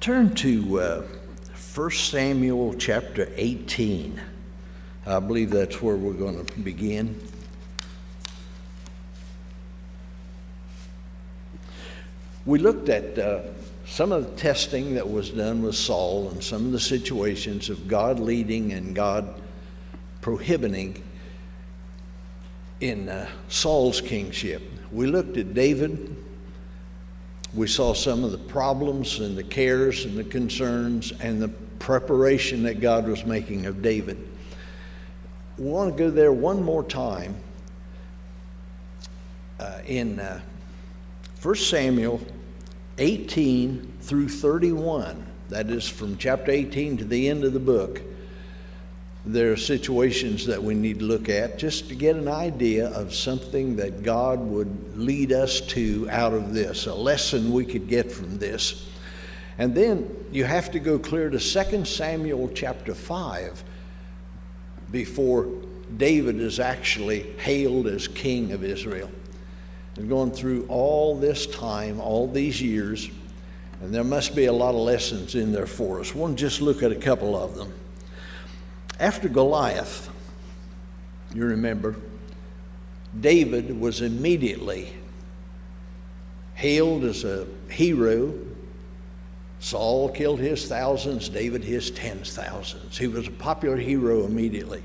Turn to 1 Samuel chapter 18. I believe that's where we're going to begin. We looked at some of the testing that was done with Saul and some of the situations of God leading and God prohibiting in Saul's kingship. We looked at David. We saw some of the problems and the cares and the concerns and the preparation that God was making of David. We want to go there one more time in 1 Samuel 18 through 31. That is from chapter 18 to the end of the book. There are situations that we need to look at just to get an idea of something that God would lead us to out of this, a lesson we could get from this. And then you have to go clear to 2 Samuel chapter 5 before David is actually hailed as king of Israel. And going through all this time, all these years, and there must be a lot of lessons in there for us. We'll just look at a couple of them. After Goliath, you remember, David was immediately hailed as a hero. Saul killed his thousands, David his tens thousands. He was a popular hero immediately.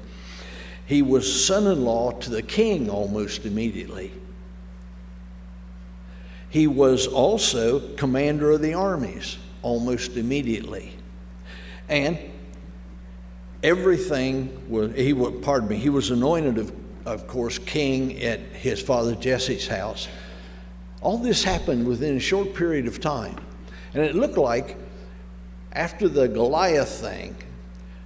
He was son-in-law to the king almost immediately. He was also commander of the armies almost immediately. And everything was, he was anointed, of course, king at his father Jesse's house. All this happened within a short period of time. And it looked like after the Goliath thing,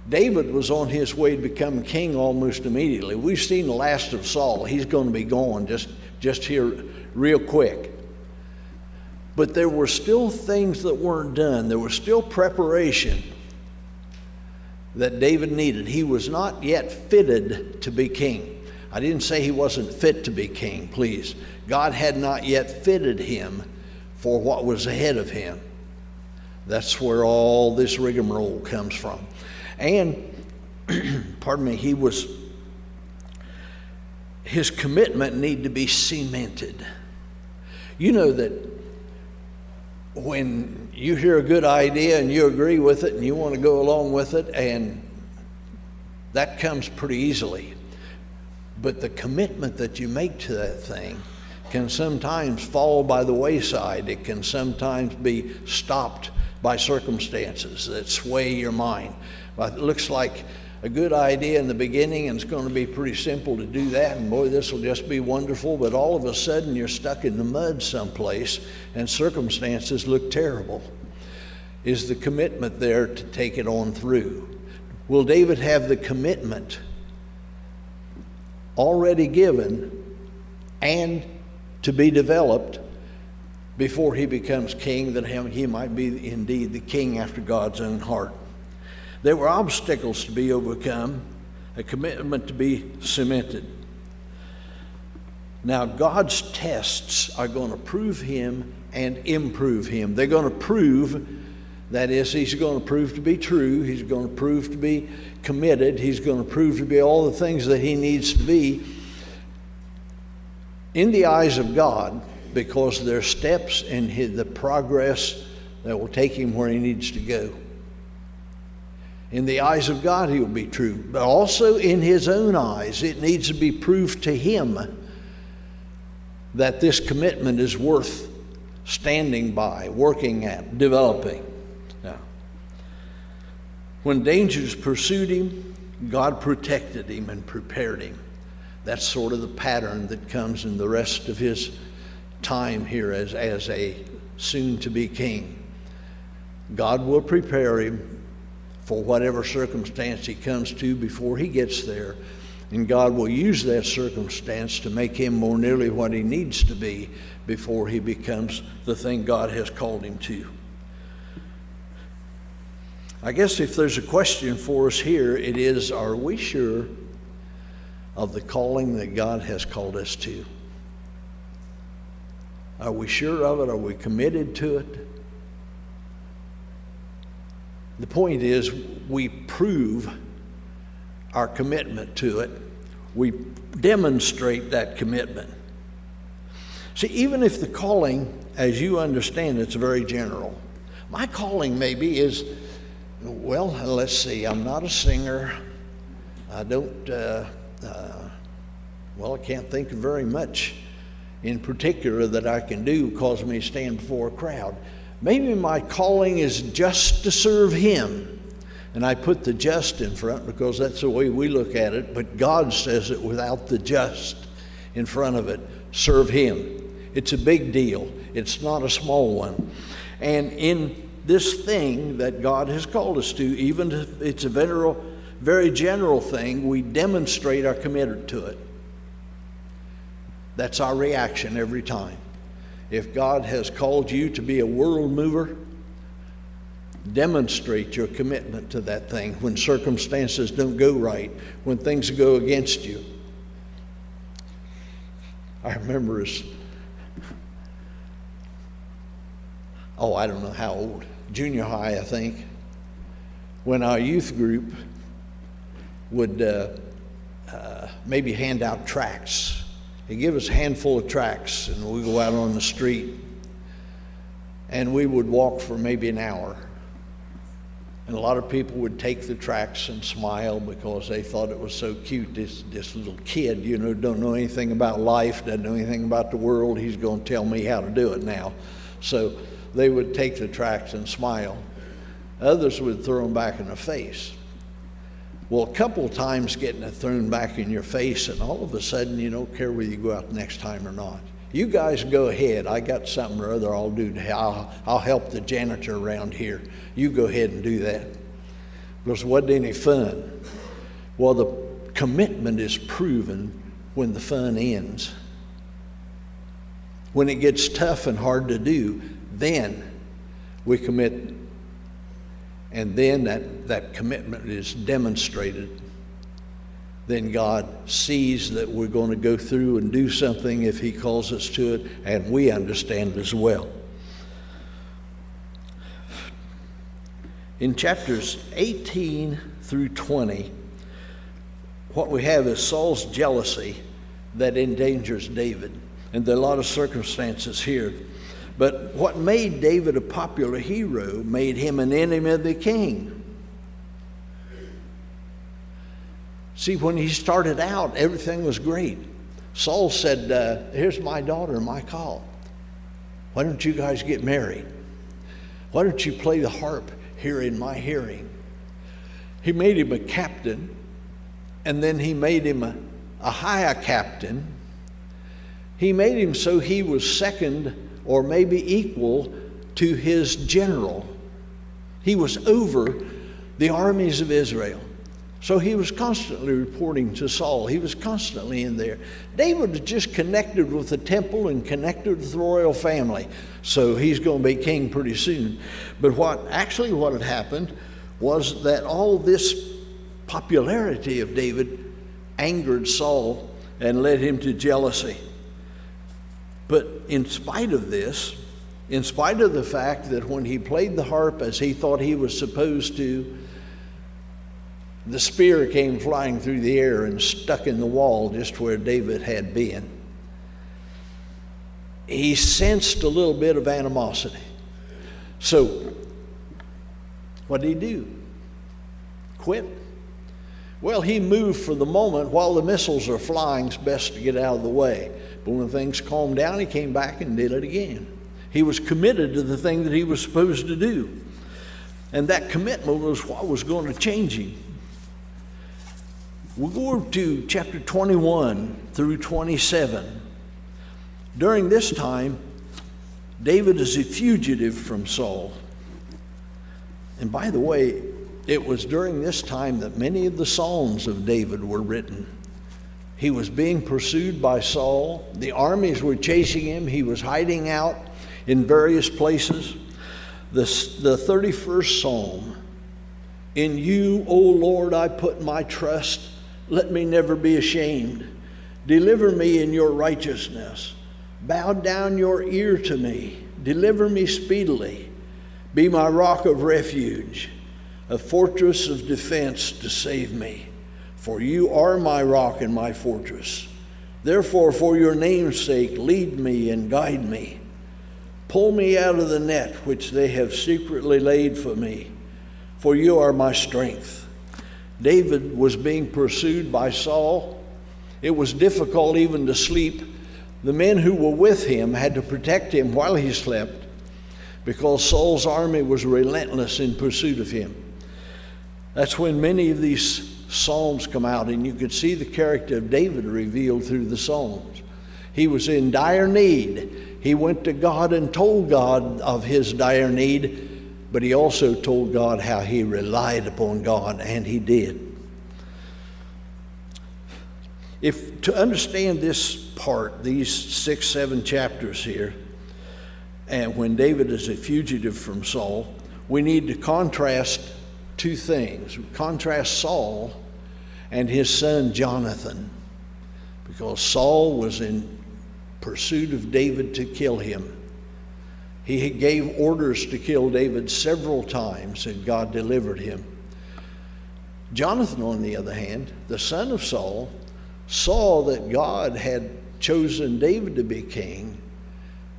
David was on his way to become king almost immediately. We've seen the last of Saul. He's going to be gone just here real quick. But there were still things that weren't done. There was still preparation that David needed. He was not yet fitted to be king. I didn't say he wasn't fit to be king, please. God had not yet fitted him for what was ahead of him. That's where all this rigmarole comes from. And, pardon me, his commitment needed to be cemented. You know that when you hear a good idea and you agree with it and you want to go along with it, and that comes pretty easily. But the commitment that you make to that thing can sometimes fall by the wayside. It can sometimes be stopped by circumstances that sway your mind. But it looks like a good idea in the beginning, and it's going to be pretty simple to do that, and boy, this will just be wonderful, but all of a sudden you're stuck in the mud someplace and circumstances look terrible. Is the commitment there to take it on through? Will David have the commitment already given and to be developed before he becomes king, that he might be indeed the king after God's own heart? There were obstacles to be overcome, a commitment to be cemented. Now, God's tests are going to prove him and improve him. They're going to prove, that is, he's going to prove to be true. He's going to prove to be committed. He's going to prove to be all the things that he needs to be in the eyes of God, because there are steps in the progress that will take him where he needs to go. In the eyes of God, he will be true. But also in his own eyes, it needs to be proved to him that this commitment is worth standing by, working at, developing. Now, when dangers pursued him, God protected him and prepared him. That's sort of the pattern that comes in the rest of his time here as a soon-to-be king. God will prepare him for whatever circumstance he comes to before he gets there. And God will use that circumstance to make him more nearly what he needs to be before he becomes the thing God has called him to. I guess if there's a question for us here, it is, are we sure of the calling that God has called us to? Are we sure of it? Are we committed to it? The point is, we prove our commitment to it. We demonstrate that commitment. See, even if the calling, as you understand, it's very general. My calling maybe is, well, let's see, I'm not a singer. I don't, I can't think of very much in particular that I can do cause me to stand before a crowd. Maybe my calling is just to serve Him. And I put the just in front because that's the way we look at it, but God says it without the just in front of it. Serve Him. It's a big deal. It's not a small one. And in this thing that God has called us to, even if it's a very general thing, we demonstrate our commitment to it. That's our reaction every time. If God has called you to be a world mover, demonstrate your commitment to that thing when circumstances don't go right, when things go against you. I remember I don't know how old, junior high, I think, when our youth group would maybe hand out tracts. He'd give us a handful of tracts, and we'd go out on the street, and we would walk for maybe an hour. And a lot of people would take the tracts and smile because they thought it was so cute. This little kid, don't know anything about life, doesn't know anything about the world. He's going to tell me how to do it now. So they would take the tracts and smile. Others would throw them back in the face. Well, a couple of times getting it thrown back in your face, and all of a sudden you don't care whether you go out next time or not. You guys go ahead. I got something or other I'll do. I'll help the janitor around here. You go ahead and do that. Because it wasn't any fun. Well, the commitment is proven when the fun ends. When it gets tough and hard to do, then we commit. And then that commitment is demonstrated. Then God sees that we're going to go through and do something if He calls us to it, and we understand as well. In chapters 18 through 20, what we have is Saul's jealousy that endangers David. And there are a lot of circumstances here. But what made David a popular hero made him an enemy of the king. See, when he started out, everything was great. Saul said, here's my daughter, Michal. Why don't you guys get married? Why don't you play the harp here in my hearing? He made him a captain, and then he made him a higher captain. He made him so he was second or maybe equal to his general. He was over the armies of Israel. So he was constantly reporting to Saul. He was constantly in there. David was just connected with the temple and connected with the royal family. So he's going to be king pretty soon. But what had happened was that all this popularity of David angered Saul and led him to jealousy. But in spite of this, in spite of the fact that when he played the harp as he thought he was supposed to, the spear came flying through the air and stuck in the wall just where David had been. He sensed a little bit of animosity. So, what did he do? Quit? Well, he moved for the moment. While the missiles are flying, it's best to get out of the way. But when things calmed down, he came back and did it again. He was committed to the thing that he was supposed to do. And that commitment was what was going to change him. We'll go to chapter 21 through 27. During this time, David is a fugitive from Saul. And by the way, it was during this time that many of the Psalms of David were written. He was being pursued by Saul. The armies were chasing him. He was hiding out in various places. The 31st Psalm, in you, O Lord, I put my trust. Let me never be ashamed. Deliver me in your righteousness. Bow down your ear to me. Deliver me speedily. Be my rock of refuge. a fortress of defense to save me. For you are my rock and my fortress. Therefore, for your name's sake, lead me and guide me. Pull me out of the net which they have secretly laid for me, for you are my strength. David was being pursued by Saul. It was difficult even to sleep. The men who were with him had to protect him while he slept, because Saul's army was relentless in pursuit of him. That's when many of these Psalms come out, and you could see the character of David revealed through the Psalms. He was in dire need. He went to God and told God of his dire need, but he also told God how he relied upon God, and he did. If to understand this part, these 6, 7 chapters here, and when David is a fugitive from Saul, we need to contrast two things. Contrast Saul and his son Jonathan, because Saul was in pursuit of David to kill him. He gave orders to kill David several times, and God delivered him. Jonathan, on the other hand, the son of Saul, saw that God had chosen David to be king.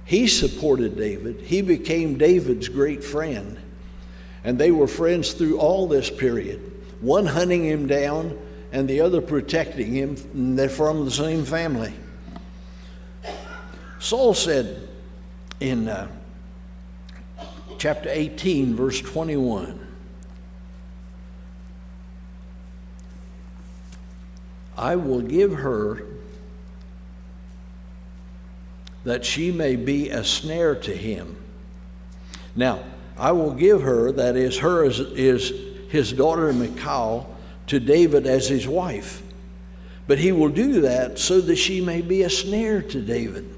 He supported David. He became David's great friend. And they were friends through all this period, one hunting him down and the other protecting him. And they're from the same family. Saul said in chapter 18, verse 21, I will give her that she may be a snare to him. Now, I will give her, that is her is his daughter Michal, to David as his wife. But he will do that so that she may be a snare to David,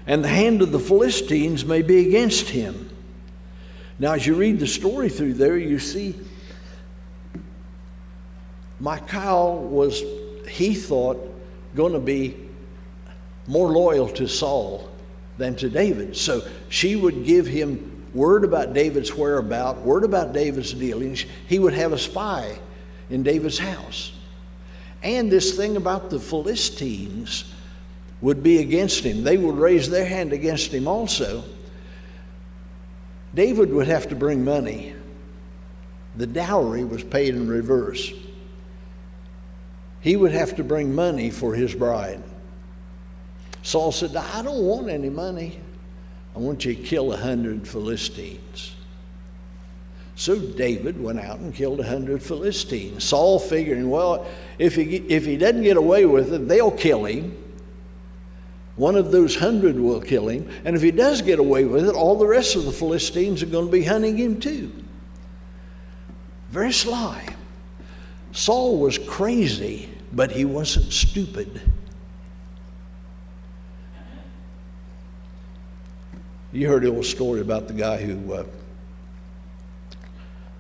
and the hand of the Philistines may be against him. Now, as you read the story through there, you see Michal was, he thought, going to be more loyal to Saul than to David. So she would give him word about David's whereabouts, word about David's dealings. He would have a spy in David's house. And this thing about the Philistines would be against him. They would raise their hand against him also. David would have to bring money. The dowry was paid in reverse. He would have to bring money for his bride. Saul said, I don't want any money. I want you to kill 100 Philistines. So David went out and killed 100 Philistines. Saul figuring, well, if he doesn't get away with it, they'll kill him. One of those 100 will kill him. And if he does get away with it, all the rest of the Philistines are going to be hunting him too. Very sly. Saul was crazy, but he wasn't stupid. You heard a little story about the guy who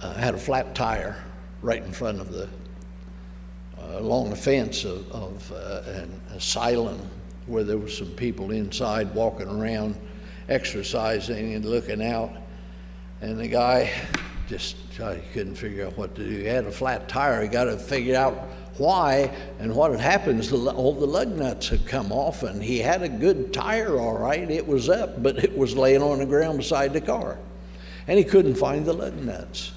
had a flat tire right in front of the, along the fence of an asylum where there were some people inside walking around, exercising and looking out. And the guy just couldn't figure out what to do. He had a flat tire. He got to figure out why, and what had happened is all the lug nuts had come off, and he had a good tire, all right. It was up, but it was laying on the ground beside the car, and he couldn't find the lug nuts.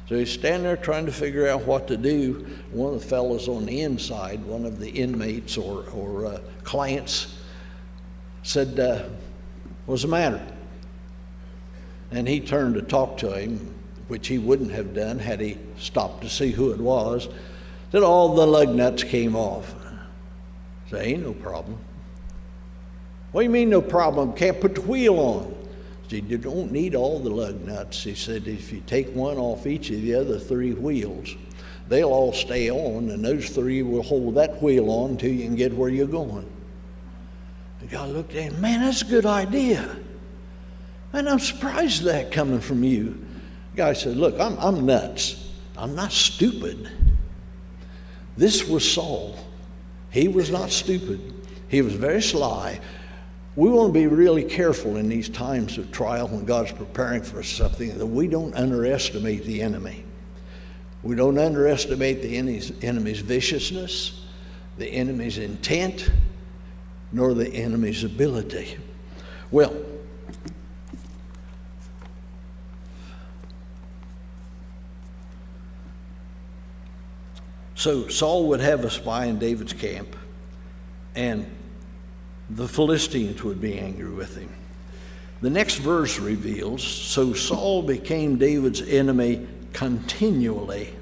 So he's standing there trying to figure out what to do. One of the fellows on the inside, one of the inmates or clients, said, what's the matter? And he turned to talk to him, which he wouldn't have done had he stopped to see who it was. Then all the lug nuts came off. So ain't no problem. What do you mean no problem? Can't put the wheel on. So you don't need all the lug nuts. He said if you take one off each of the other 3 wheels, they'll all stay on, and those 3 will hold that wheel on until you can get where you're going. The guy looked at him, man, that's a good idea. Man, I'm surprised at that coming from you. The guy said, look, I'm nuts. I'm not stupid. This was Saul. He was not stupid. He was very sly. We want to be really careful in these times of trial when God's preparing for us something, that we don't underestimate the enemy. We don't underestimate the enemy's viciousness, the enemy's intent, nor the enemy's ability. Well, so Saul would have a spy in David's camp, and the Philistines would be angry with him. The next verse reveals, so Saul became David's enemy continually.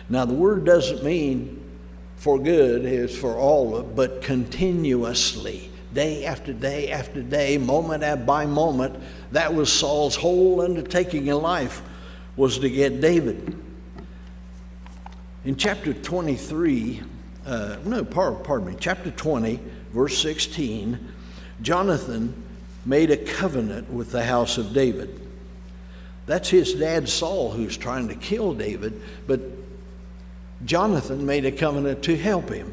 Now the word doesn't mean for good, it's for all, but continuously. Day after day after day, moment by moment, that was Saul's whole undertaking in life, was to get David. In chapter 23, chapter 20, verse 16, Jonathan made a covenant with the house of David. That's his dad Saul who's trying to kill David, but Jonathan made a covenant to help him.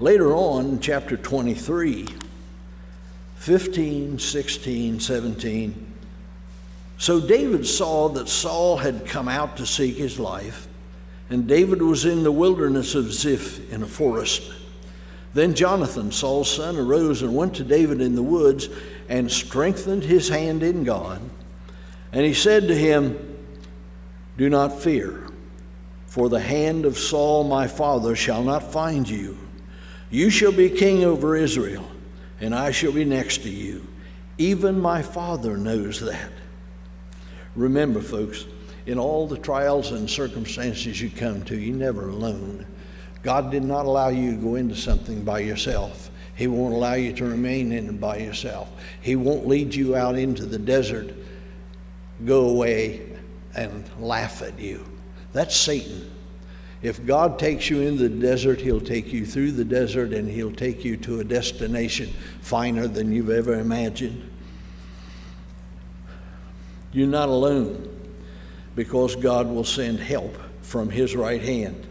Later on, in chapter 23, 15, 16, 17, so David saw that Saul had come out to seek his life, and David was in the wilderness of Ziph in a forest. Then Jonathan, Saul's son, arose and went to David in the woods and strengthened his hand in God. And he said to him, do not fear, for the hand of Saul my father shall not find you. You shall be king over Israel, and I shall be next to you. Even my father knows that. Remember, folks, in all the trials and circumstances you come to, you're never alone. God did not allow you to go into something by yourself. He won't allow you to remain in it by yourself. He won't lead you out into the desert, go away, and laugh at you. That's Satan. If God takes you into the desert, he'll take you through the desert, and he'll take you to a destination finer than you've ever imagined. You're not alone, because God will send help from his right hand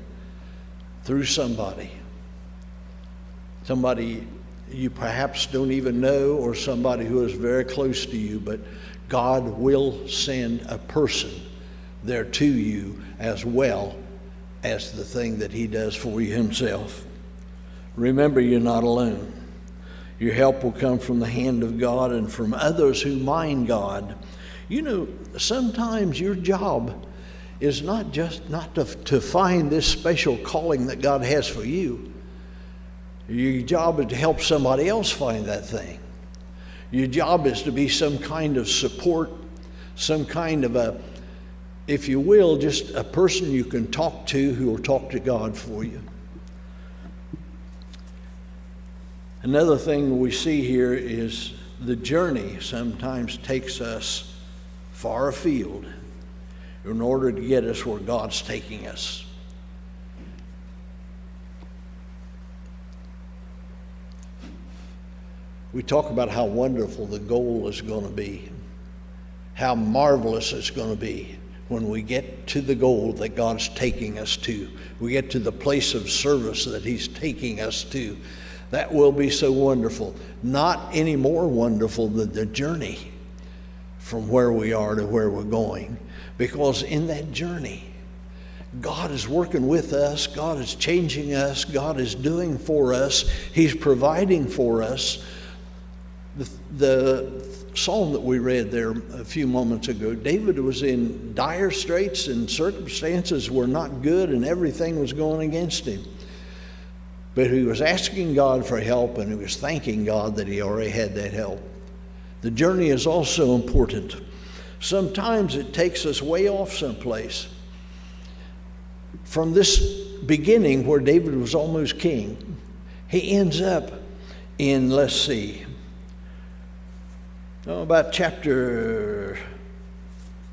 through somebody you perhaps don't even know, or somebody who is very close to you, but God will send a person there to you as well as the thing that he does for you himself. Remember, you're not alone. Your help will come from the hand of God and from others who mind God. You know, sometimes your job is not to find this special calling that God has for you. Your job is to help somebody else find that thing. Your job is to be some kind of support, some kind of a, if you will, just a person you can talk to who will talk to God for you. Another thing we see here is the journey sometimes takes us far afield in order to get us where God's taking us. We talk about how wonderful the goal is going to be, how marvelous it's going to be when we get to the goal that God's taking us to. We get to the place of service that he's taking us to. That will be so wonderful. Not any more wonderful than the journey from where we are to where we're going. Because in that journey, God is working with us. God is changing us. God is doing for us. He's providing for us. The psalm that we read there a few moments ago, David was in dire straits and circumstances were not good and everything was going against him. But he was asking God for help, and he was thanking God that he already had that help. The journey is also important. Sometimes it takes us way off someplace. From this beginning where David was almost king, he ends up in, about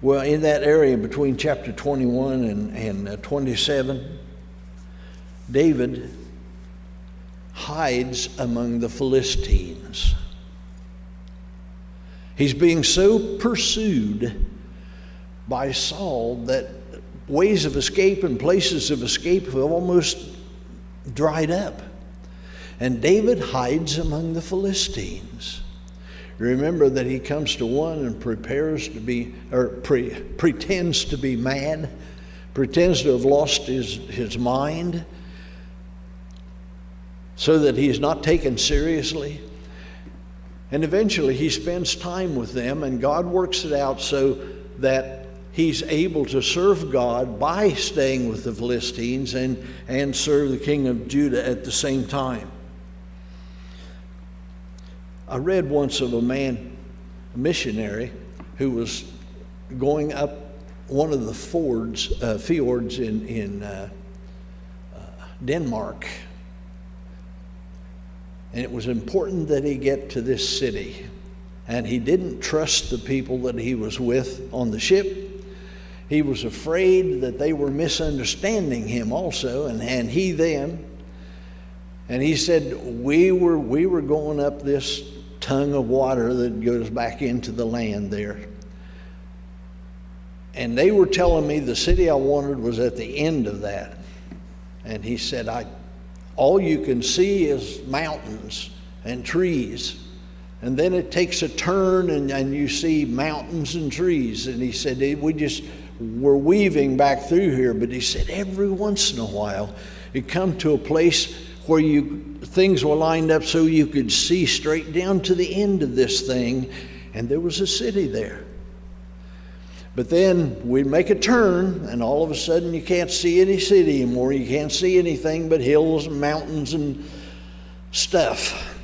in that area between chapter 21 and 27, David hides among the Philistines. He's being so pursued by Saul that ways of escape and places of escape have almost dried up. And David hides among the Philistines. Remember that he comes to one and pretends to be mad pretends to have lost his mind so that he's not taken seriously. And eventually he spends time with them, and God works it out so that he's able to serve God by staying with the Philistines and serve the king of Judah at the same time. I read once of a missionary, who was going up one of the fjords in Denmark. And it was important that he get to this city. And he didn't trust the people that he was with on the ship. He was afraid that they were misunderstanding him also, and he them. And he said, we were going up this tongue of water that goes back into the land there. And they were telling me the city I wanted was at the end of that. And he said, all you can see is mountains and trees. And then it takes a turn and you see mountains and trees. And he said, we're weaving back through here. But he said, every once in a while, you come to a place where things were lined up so you could see straight down to the end of this thing. And there was a city there. But then we'd make a turn, and all of a sudden you can't see any city anymore. You can't see anything but hills and mountains and stuff.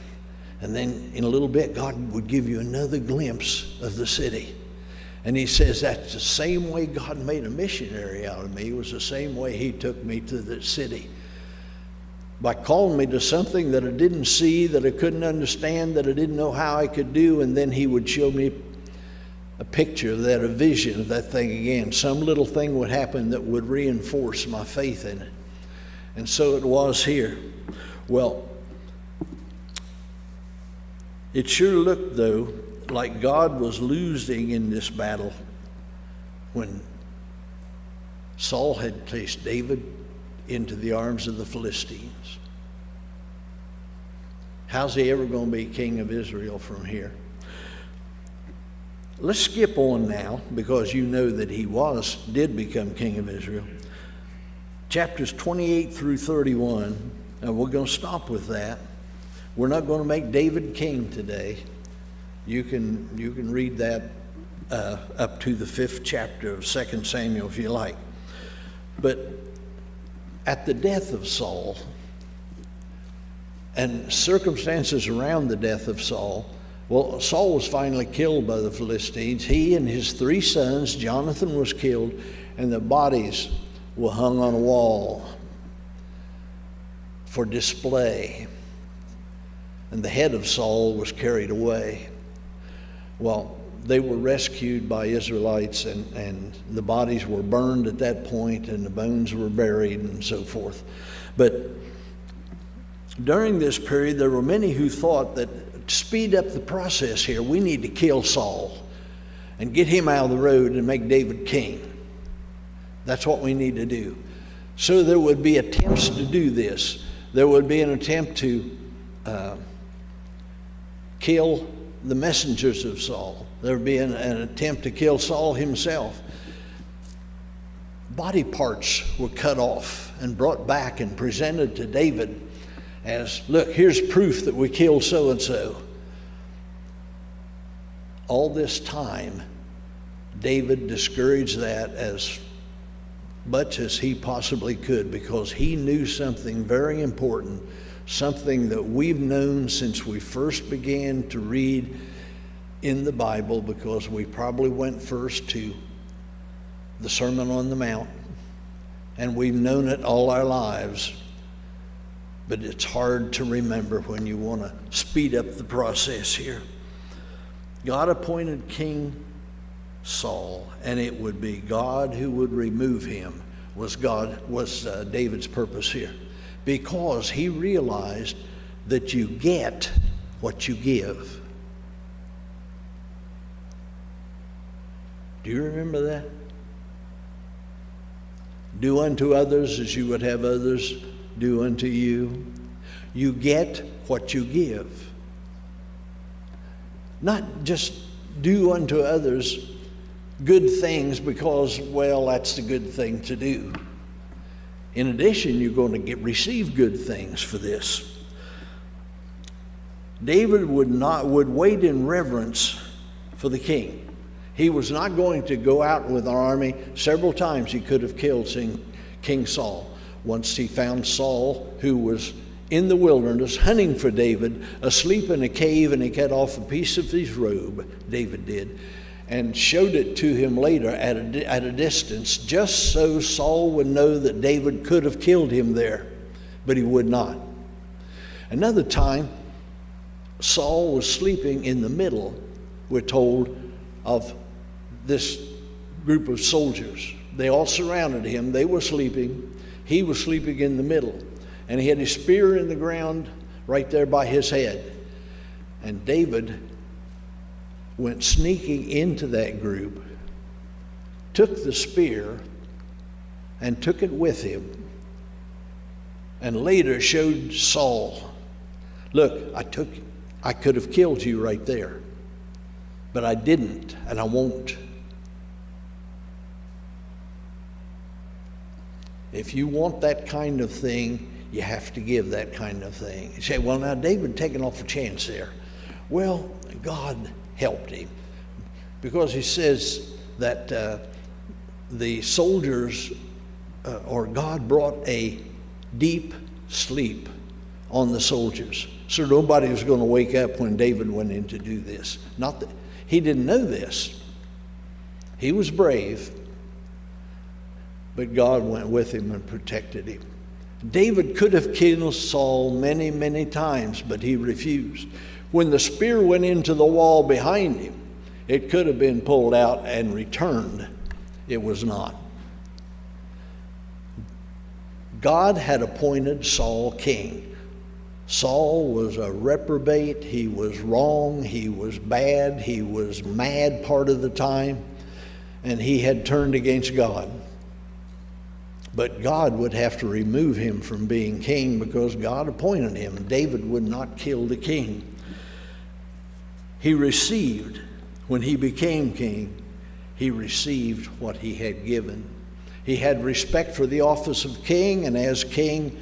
And then in a little bit, God would give you another glimpse of the city. And he says that's the same way God made a missionary out of me, was the same way he took me to the city. By calling me to something that I didn't see, that I couldn't understand, that I didn't know how I could do, and then he would show me a picture of that, a vision of that thing again. Some little thing would happen that would reinforce my faith in it. And so it was here. Well, it sure looked, though, like God was losing in this battle when Saul had placed David into the arms of the Philistines. How's he ever going to be king of Israel from here? Let's skip on now, because you know that he did become king of Israel. Chapters 28 through 31, and we're going to stop with that. We're not going to make David king today. You can read that up to the 5th chapter of 2 Samuel if you like. But at the death of Saul, and circumstances around the death of Saul, well, Saul was finally killed by the Philistines. He and his 3 sons, Jonathan was killed, and the bodies were hung on a wall for display. And the head of Saul was carried away. Well, they were rescued by Israelites, and the bodies were burned at that point, and the bones were buried and so forth. But during this period, there were many who thought that to speed up the process here, we need to kill Saul and get him out of the road and make David king. That's what we need to do. So there would be attempts to do this. There would be an attempt to kill the messengers of Saul. There would be an attempt to kill Saul himself. Body parts were cut off and brought back and presented to David as, look, here's proof that we killed so-and-so. All this time, David discouraged that as much as he possibly could, because he knew something very important, something that we've known since we first began to read in the Bible, because we probably went first to the Sermon on the Mount, and we've known it all our lives. But it's hard to remember when you want to speed up the process here. God appointed King Saul, and it would be God who would remove him, was David's purpose here. Because he realized that you get what you give. Do you remember that? Do unto others as you would have others do unto you. You get what you give. Not just do unto others good things because, well, that's the good thing to do. In addition, you're going to receive good things for this. David would wait in reverence for the king. He was not going to go out with an army. Several times he could have killed King Saul. Once he found Saul, who was in the wilderness hunting for David, asleep in a cave, and he cut off a piece of his robe, David did, and showed it to him later at a distance, just so Saul would know that David could have killed him there, but he would not. Another time, Saul was sleeping in the middle, we're told, of this group of soldiers. They all surrounded him. They were sleeping. He was sleeping in the middle. And he had his spear in the ground right there by his head. And David went sneaking into that group, took the spear, and took it with him. And later showed Saul, look, I could have killed you right there, but I didn't, and I won't. If you want that kind of thing, you have to give that kind of thing. You say, well, now David taking off a chance there. Well, God helped him, because he says that the soldiers, or God brought a deep sleep on the soldiers. So nobody was going to wake up when David went in to do this. Not that he didn't know this. He was brave, but God went with him and protected him. David could have killed Saul many, many times, but he refused. When the spear went into the wall behind him, it could have been pulled out and returned. It was not. God had appointed Saul king. Saul was a reprobate. He was wrong. He was bad. He was mad part of the time. And he had turned against God. But God would have to remove him from being king because God appointed him. David would not kill the king. He received, when he became king, he received what he had given. He had respect for the office of king, and as king,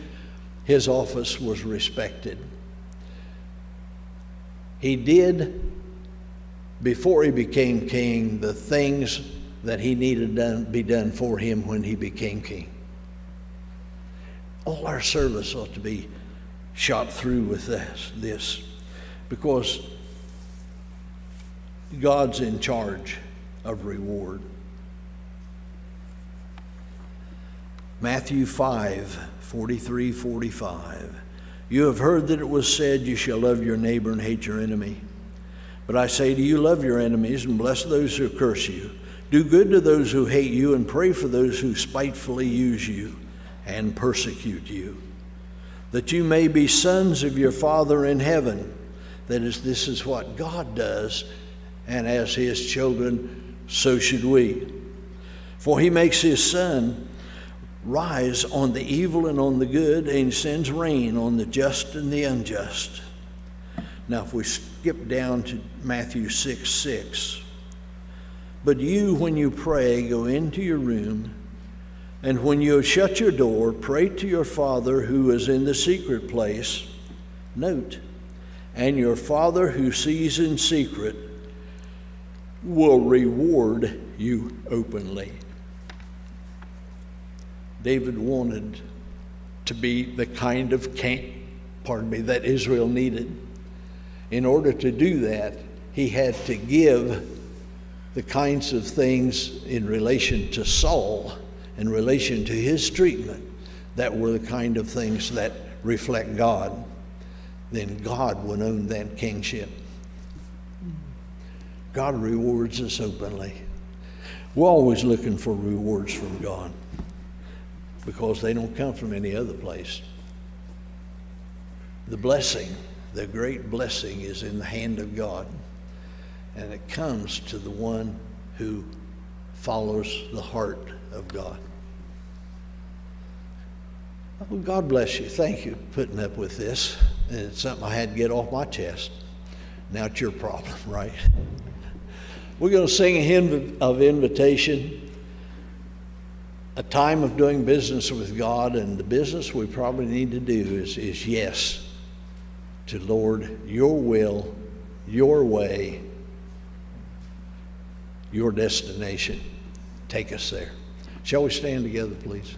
his office was respected. He did, before he became king, the things that he needed to be done for him when he became king. All our service ought to be shot through with this, because God's in charge of reward. Matthew 5:43-45. You have heard that it was said, you shall love your neighbor and hate your enemy. But I say to you, love your enemies and bless those who curse you. Do good to those who hate you and pray for those who spitefully use you and persecute you, that you may be sons of your Father in heaven. That is, this is what God does, and as his children, so should we. For he makes his sun rise on the evil and on the good, and sends rain on the just and the unjust. Now, if we skip down to Matthew 6:6, but you, when you pray, go into your room, and when you have shut your door, pray to your Father who is in the secret place. Note, and your Father who sees in secret will reward you openly. David wanted to be the kind of king, that Israel needed. In order to do that, he had to give the kinds of things in relation to Saul, in relation to his treatment, that were the kind of things that reflect God. Then God would own that kingship. God rewards us openly. We're always looking for rewards from God, because they don't come from any other place. The blessing, the great blessing, is in the hand of God, and it comes to the one who follows the heart of God. Well, God bless you. Thank you for putting up with this. And it's something I had to get off my chest. Now it's your problem, right? We're going to sing a hymn of invitation, a time of doing business with God, and the business we probably need to do is yes to Lord, your will, your way, your destination. Take us there. Shall we stand together, please?